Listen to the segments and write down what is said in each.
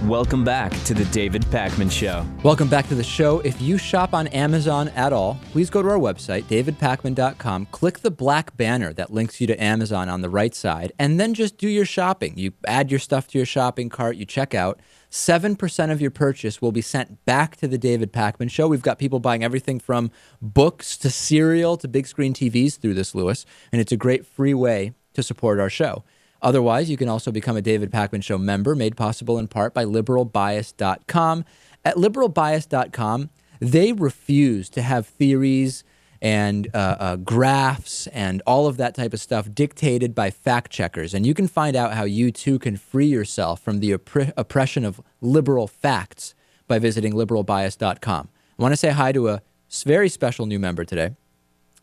Welcome back to the David Pakman Show. Welcome back to the show. If you shop on Amazon at all, please go to our website, davidpakman.com. Click the black banner that links you to Amazon on the right side, and then just do your shopping. You add your stuff to your shopping cart, you check out. 7% of your purchase will be sent back to the David Pakman Show. We've got people buying everything from books to cereal to big screen TVs through this, Lewis, and it's a great free way to support our show. Otherwise, you can also become a David Pakman Show member, made possible in part by liberalbias.com. At liberalbias.com, they refuse to have theories and graphs and all of that type of stuff dictated by fact checkers. And you can find out how you, too, can free yourself from the oppression of liberal facts by visiting liberalbias.com. I want to say hi to a very special new member today.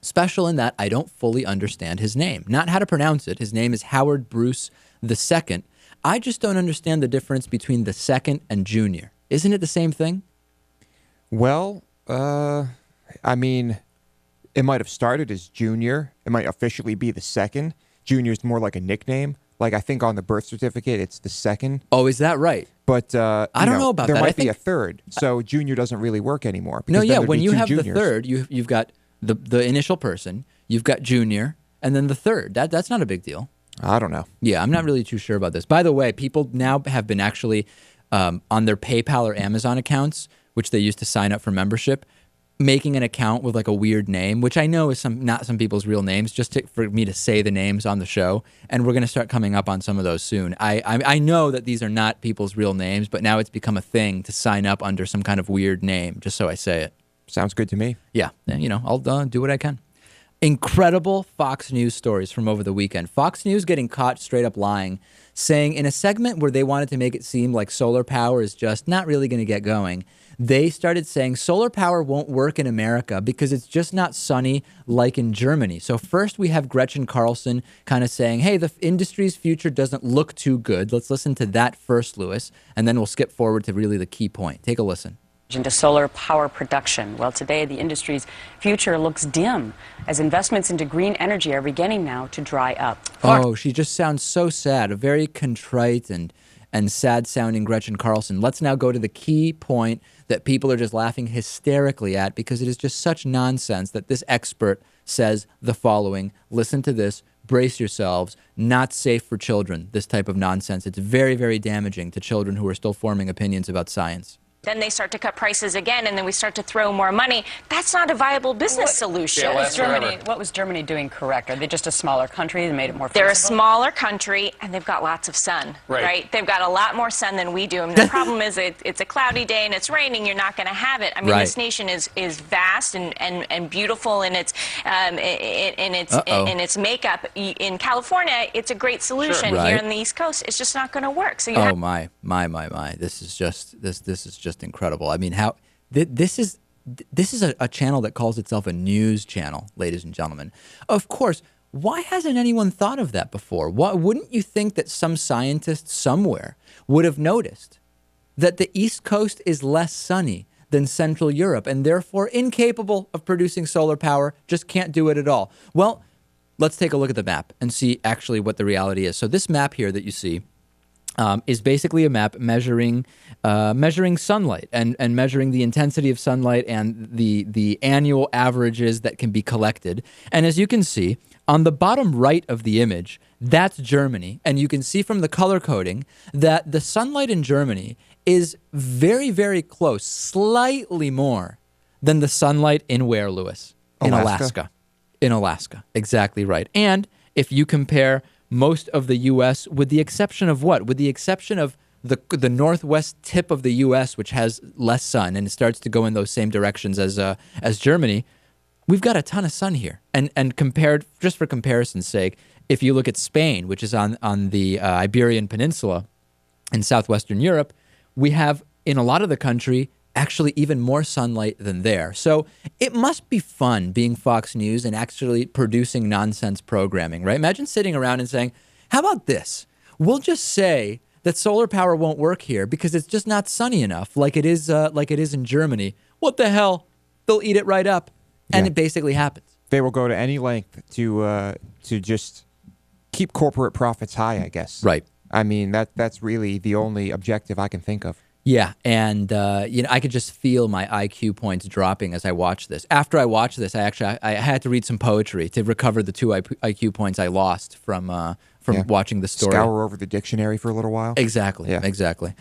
Special in that I don't fully understand his name. Not how to pronounce it. His name is Howard Bruce II. I just don't understand the difference between the second and junior. Isn't it the same thing? Well, I mean, it might have started as junior. It might officially be the second. Junior is more like a nickname. Like, I think on the birth certificate, it's the second. Oh, is that right? But I don't know about that. There might be a third. So junior doesn't really work anymore. No, yeah. When you have juniors. the third, you've got the initial person, you've got junior, and then the third. That's not a big deal. I don't know. Yeah, I'm not really too sure about this. By the way, people now have been actually on their PayPal or Amazon accounts, which they used to sign up for membership, making an account with like a weird name, which I know is not some people's real names, just for me to say the names on the show. And we're going to start coming up on some of those soon. I know that these are not people's real names, but now it's become a thing to sign up under some kind of weird name, just so I say it. Sounds good to me. Yeah, I'll do what I can. Incredible Fox News stories from over the weekend. Fox News getting caught straight up lying, saying in a segment where they wanted to make it seem like solar power is just not really going to get going, they started saying solar power won't work in America because it's just not sunny like in Germany. So first we have Gretchen Carlson kind of saying, hey, the industry's future doesn't look too good. Let's listen to that first, Lewis, and then we'll skip forward to really the key point. Take a listen. Into solar power production. Well, today the industry's future looks dim as investments into green energy are beginning now to dry up. Oh, she just sounds so sad, a very contrite and sad-sounding Gretchen Carlson. Let's now go to the key point that people are just laughing hysterically at because it is just such nonsense that this expert says the following. Listen to this. Brace yourselves. Not safe for children, this type of nonsense. It's very, very damaging to children who are still forming opinions about science. Then they start to cut prices again, and then we start to throw more money. That's not a viable business solution. What was Germany doing correct? Are they just a smaller country that made it more feasible? They're a smaller country, and they've got lots of sun, right? They've got a lot more sun than we do. I mean, the problem is it's a cloudy day and it's raining. You're not going to have it. I mean, this nation is vast and beautiful in its makeup. In California, it's a great solution. Here on the East Coast, it's just not going to work. So you my. This is just incredible. I mean, how this is a channel that calls itself a news channel, ladies and gentlemen. Of course, why hasn't anyone thought of that before? Wouldn't you think that some scientist somewhere would have noticed that the East Coast is less sunny than Central Europe and therefore incapable of producing solar power, just can't do it at all? Well, let's take a look at the map and see actually what the reality is. So this map here that you see is basically a map measuring sunlight and measuring the intensity of sunlight and the annual averages that can be collected. And as you can see, on the bottom right of the image, that's Germany. And you can see from the color coding that the sunlight in Germany is very, very close, slightly more than the sunlight in where, Lewis? In Alaska. In Alaska. Exactly right. And if you compare most of the U.S., with the exception of what? With the exception of the northwest tip of the U.S., which has less sun, and it starts to go in those same directions as Germany, we've got a ton of sun here. And compared, just for comparison's sake, if you look at Spain, which is on the Iberian Peninsula in southwestern Europe, we have, in a lot of the country, actually even more sunlight than there. So it must be fun being Fox News and actually producing nonsense programming, right? Imagine sitting around and saying, how about this? We'll just say that solar power won't work here because it's just not sunny enough like it is in Germany. What the hell? They'll eat it right up. And it basically happens. They will go to any length to just keep corporate profits high, I guess. Right. I mean, that's really the only objective I can think of. Yeah, and I could just feel my IQ points dropping as I watched this. After I watched this, I had to read some poetry to recover the 2 IQ points I lost from watching the story. Scour over the dictionary for a little while. Exactly.